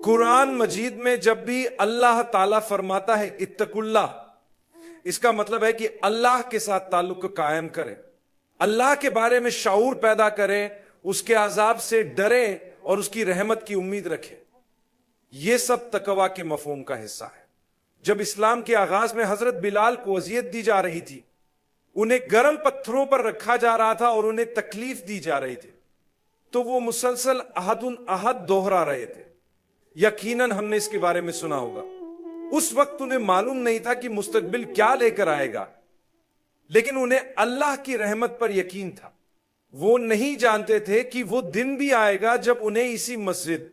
قرآن مجید میں جب بھی اللہ تعالیٰ فرماتا ہے اتقوا اللہ، اس کا مطلب ہے کہ اللہ کے ساتھ تعلق کو قائم کرے، اللہ کے بارے میں شعور پیدا کرے، اس کے عذاب سے ڈرے اور اس کی رحمت کی امید رکھے۔ یہ سب تقوی کے مفہوم کا حصہ ہے۔ جب اسلام کے آغاز میں حضرت بلال کو اذیت دی جا رہی تھی، انہیں گرم پتھروں پر رکھا جا رہا تھا اور انہیں تکلیف دی جا رہی تھی، تو وہ مسلسل احد احد دوہرا رہے تھے۔ یقیناً ہم نے اس کے بارے میں سنا ہوگا۔ اس وقت انہیں معلوم نہیں تھا کہ مستقبل کیا لے کر آئے گا، لیکن انہیں اللہ کی رحمت پر یقین تھا۔ وہ نہیں جانتے تھے کہ وہ دن بھی آئے گا جب انہیں اسی مسجد،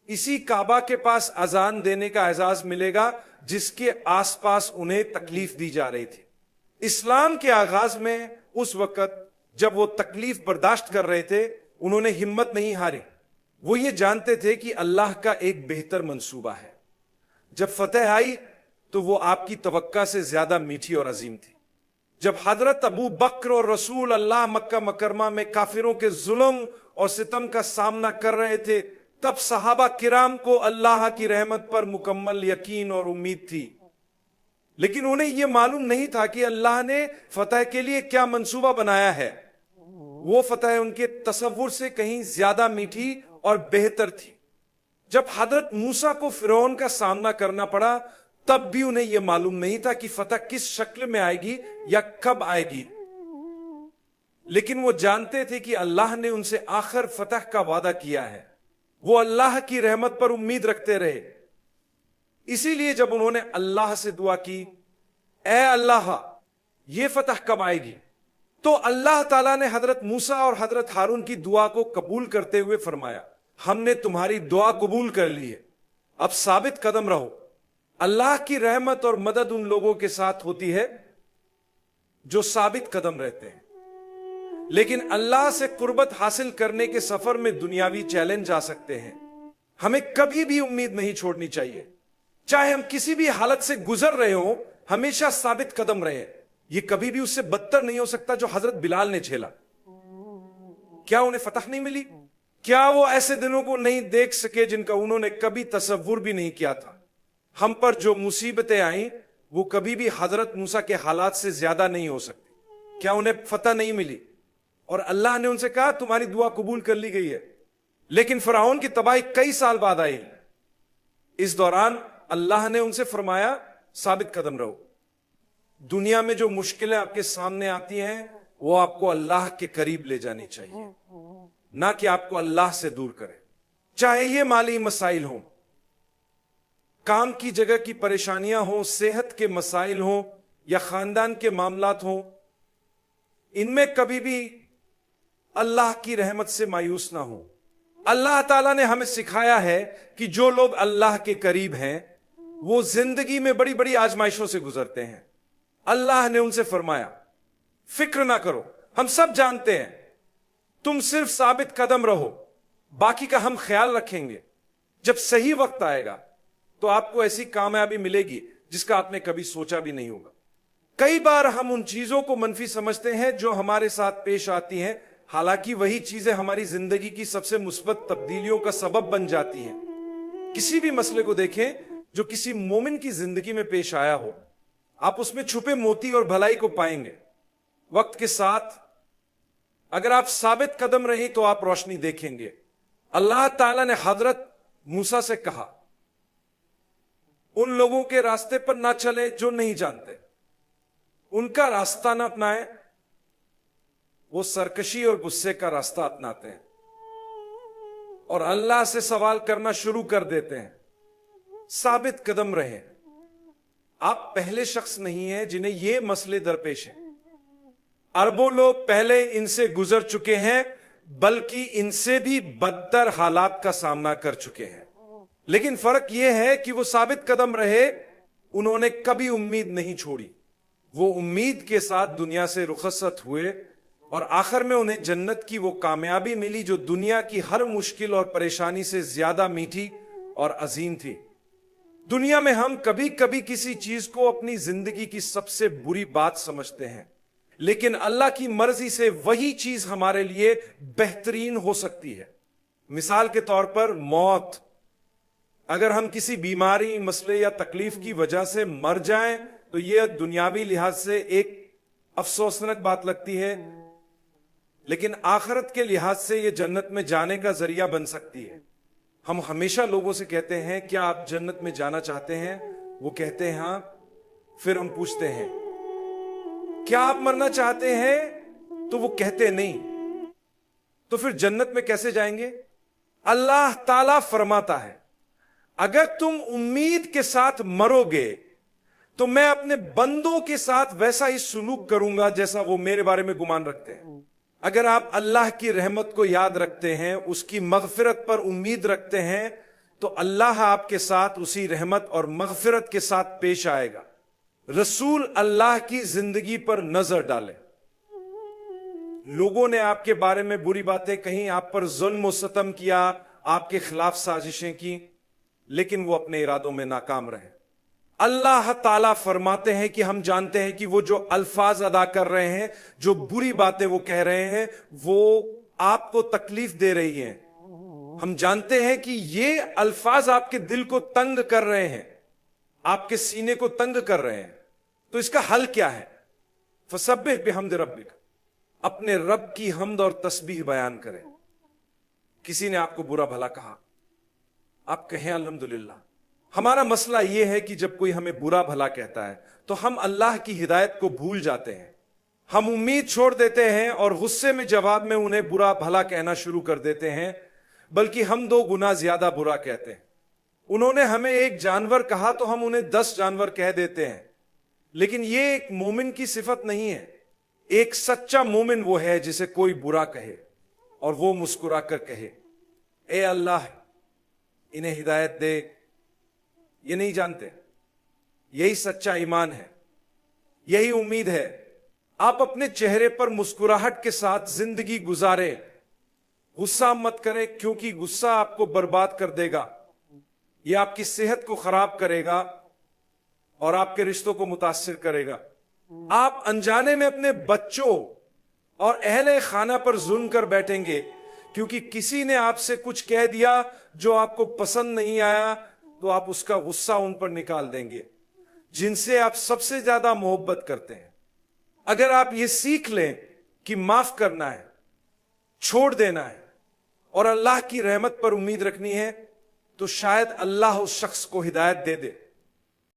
اسی کعبہ کے پاس اذان دینے کا اعزاز ملے گا جس کے آس پاس انہیں تکلیف دی جا رہی تھی۔ اسلام کے آغاز میں اس وقت جب وہ تکلیف برداشت کر رہے تھے، انہوں نے ہمت نہیں ہاری۔ وہ یہ جانتے تھے کہ اللہ کا ایک بہتر منصوبہ ہے۔ جب فتح آئی تو وہ آپ کی توقع سے زیادہ میٹھی اور عظیم تھی۔ جب حضرت ابو بکر اور رسول اللہ مکہ مکرمہ میں کافروں کے ظلم اور ستم کا سامنا کر رہے تھے، تب صحابہ کرام کو اللہ کی رحمت پر مکمل یقین اور امید تھی، لیکن انہیں یہ معلوم نہیں تھا کہ اللہ نے فتح کے لیے کیا منصوبہ بنایا ہے۔ وہ فتح ان کے تصور سے کہیں زیادہ میٹھی اور بہتر تھی۔ جب حضرت موسیٰ کو فرعون کا سامنا کرنا پڑا، تب بھی انہیں یہ معلوم نہیں تھا کہ فتح کس شکل میں آئے گی یا کب آئے گی، لیکن وہ جانتے تھے کہ اللہ نے ان سے آخر فتح کا وعدہ کیا ہے۔ وہ اللہ کی رحمت پر امید رکھتے رہے۔ اسی لیے جب انہوں نے اللہ سے دعا کی، اے اللہ یہ فتح کب آئے گی، تو اللہ تعالیٰ نے حضرت موسیٰ اور حضرت ہارون کی دعا کو قبول کرتے ہوئے فرمایا، ہم نے تمہاری دعا قبول کر لی ہے، اب ثابت قدم رہو۔ اللہ کی رحمت اور مدد ان لوگوں کے ساتھ ہوتی ہے جو ثابت قدم رہتے ہیں، لیکن اللہ سے قربت حاصل کرنے کے سفر میں دنیاوی چیلنج آ سکتے ہیں۔ ہمیں کبھی بھی امید نہیں چھوڑنی چاہیے، چاہے ہم کسی بھی حالت سے گزر رہے ہوں، ہمیشہ ثابت قدم رہے۔ یہ کبھی بھی اس سے بدتر نہیں ہو سکتا جو حضرت بلال نے جھیلا۔ کیا انہیں فتح نہیں ملی؟ کیا وہ ایسے دنوں کو نہیں دیکھ سکے جن کا انہوں نے کبھی تصور بھی نہیں کیا تھا؟ ہم پر جو مصیبتیں آئیں وہ کبھی بھی حضرت موسیٰ کے حالات سے زیادہ نہیں ہو سکتی۔ کیا انہیں فتح نہیں ملی؟ اور اللہ نے ان سے کہا تمہاری دعا قبول کر لی گئی ہے، لیکن فرعون کی تباہی کئی سال بعد آئی۔ اس دوران اللہ نے ان سے فرمایا ثابت قدم رہو۔ دنیا میں جو مشکلیں آپ کے سامنے آتی ہیں وہ آپ کو اللہ کے قریب لے جانی چاہیے، نہ کہ آپ کو اللہ سے دور کرے۔ چاہے یہ مالی مسائل ہوں، کام کی جگہ کی پریشانیاں ہوں، صحت کے مسائل ہوں یا خاندان کے معاملات ہوں، ان میں کبھی بھی اللہ کی رحمت سے مایوس نہ ہوں۔ اللہ تعالیٰ نے ہمیں سکھایا ہے کہ جو لوگ اللہ کے قریب ہیں وہ زندگی میں بڑی بڑی آزمائشوں سے گزرتے ہیں۔ اللہ نے ان سے فرمایا فکر نہ کرو، ہم سب جانتے ہیں، تم صرف ثابت قدم رہو، باقی کا ہم خیال رکھیں گے۔ جب صحیح وقت آئے گا تو آپ کو ایسی کامیابی ملے گی جس کا آپ نے کبھی سوچا بھی نہیں ہوگا۔ کئی بار ہم ان چیزوں کو منفی سمجھتے ہیں جو ہمارے ساتھ پیش آتی ہیں، حالانکہ وہی چیزیں ہماری زندگی کی سب سے مثبت تبدیلیوں کا سبب بن جاتی ہیں۔ کسی بھی مسئلے کو دیکھیں جو کسی مومن کی زندگی میں پیش آیا ہو، آپ اس میں چھپے موتی اور بھلائی کو پائیں گے۔ وقت کے ساتھ اگر آپ ثابت قدم رہیں تو آپ روشنی دیکھیں گے۔ اللہ تعالیٰ نے حضرت موسیٰ سے کہا ان لوگوں کے راستے پر نہ چلے جو نہیں جانتے، ان کا راستہ نہ اپنائیں، وہ سرکشی اور غصے کا راستہ اپناتے ہیں اور اللہ سے سوال کرنا شروع کر دیتے ہیں۔ ثابت قدم رہیں۔ آپ پہلے شخص نہیں ہیں جنہیں یہ مسئلے درپیش ہیں۔ اربوں لوگ پہلے ان سے گزر چکے ہیں، بلکہ ان سے بھی بدتر حالات کا سامنا کر چکے ہیں، لیکن فرق یہ ہے کہ وہ ثابت قدم رہے، انہوں نے کبھی امید نہیں چھوڑی۔ وہ امید کے ساتھ دنیا سے رخصت ہوئے اور آخر میں انہیں جنت کی وہ کامیابی ملی جو دنیا کی ہر مشکل اور پریشانی سے زیادہ میٹھی اور عظیم تھی۔ دنیا میں ہم کبھی کبھی کسی چیز کو اپنی زندگی کی سب سے بری بات سمجھتے ہیں، لیکن اللہ کی مرضی سے وہی چیز ہمارے لیے بہترین ہو سکتی ہے۔ مثال کے طور پر موت۔ اگر ہم کسی بیماری، مسئلے یا تکلیف کی وجہ سے مر جائیں تو یہ دنیاوی لحاظ سے ایک افسوسناک بات لگتی ہے، لیکن آخرت کے لحاظ سے یہ جنت میں جانے کا ذریعہ بن سکتی ہے۔ ہم ہمیشہ لوگوں سے کہتے ہیں کیا آپ جنت میں جانا چاہتے ہیں؟ وہ کہتے ہیں ہاں۔ پھر ہم پوچھتے ہیں کیا آپ مرنا چاہتے ہیں؟ تو وہ کہتے نہیں۔ تو پھر جنت میں کیسے جائیں گے؟ اللہ تعالیٰ فرماتا ہے اگر تم امید کے ساتھ مرو گے تو میں اپنے بندوں کے ساتھ ویسا ہی سلوک کروں گا جیسا وہ میرے بارے میں گمان رکھتے ہیں۔ اگر آپ اللہ کی رحمت کو یاد رکھتے ہیں، اس کی مغفرت پر امید رکھتے ہیں، تو اللہ آپ کے ساتھ اسی رحمت اور مغفرت کے ساتھ پیش آئے گا۔ رسول اللہ کی زندگی پر نظر ڈالیں۔ لوگوں نے آپ کے بارے میں بری باتیں کہیں، آپ پر ظلم و ستم کیا، آپ کے خلاف سازشیں کی، لیکن وہ اپنے ارادوں میں ناکام رہے۔ اللہ تعالیٰ فرماتے ہیں کہ ہم جانتے ہیں کہ وہ جو الفاظ ادا کر رہے ہیں، جو بری باتیں وہ کہہ رہے ہیں، وہ آپ کو تکلیف دے رہی ہیں۔ ہم جانتے ہیں کہ یہ الفاظ آپ کے دل کو تنگ کر رہے ہیں، آپ کے سینے کو تنگ کر رہے ہیں۔ تو اس کا حل کیا ہے؟ فسبح بحمد ربک، اپنے رب کی حمد اور تسبیح بیان کریں۔ کسی نے آپ کو برا بھلا کہا، آپ کہیں الحمدللہ۔ ہمارا مسئلہ یہ ہے کہ جب کوئی ہمیں برا بھلا کہتا ہے تو ہم اللہ کی ہدایت کو بھول جاتے ہیں، ہم امید چھوڑ دیتے ہیں اور غصے میں جواب میں انہیں برا بھلا کہنا شروع کر دیتے ہیں، بلکہ ہم 2 گنا زیادہ برا کہتے ہیں۔ انہوں نے ہمیں ایک جانور کہا تو ہم انہیں 10 جانور کہہ دیتے ہیں، لیکن یہ ایک مومن کی صفت نہیں ہے۔ ایک سچا مومن وہ ہے جسے کوئی برا کہے اور وہ مسکرا کر کہے اے اللہ انہیں ہدایت دے۔ یہ نہیں جانتے، یہی سچا ایمان ہے، یہی امید ہے۔ آپ اپنے چہرے پر مسکراہٹ کے ساتھ زندگی گزاریں، غصہ مت کریں، کیونکہ غصہ آپ کو برباد کر دے گا، یہ آپ کی صحت کو خراب کرے گا اور آپ کے رشتوں کو متاثر کرے گا۔ آپ انجانے میں اپنے بچوں اور اہل خانہ پر ظلم کر بیٹھیں گے، کیونکہ کسی نے آپ سے کچھ کہہ دیا جو آپ کو پسند نہیں آیا، تو آپ اس کا غصہ ان پر نکال دیں گے جن سے آپ سب سے زیادہ محبت کرتے ہیں۔ اگر آپ یہ سیکھ لیں کہ معاف کرنا ہے، چھوڑ دینا ہے اور اللہ کی رحمت پر امید رکھنی ہے، تو شاید اللہ اس شخص کو ہدایت دے دے۔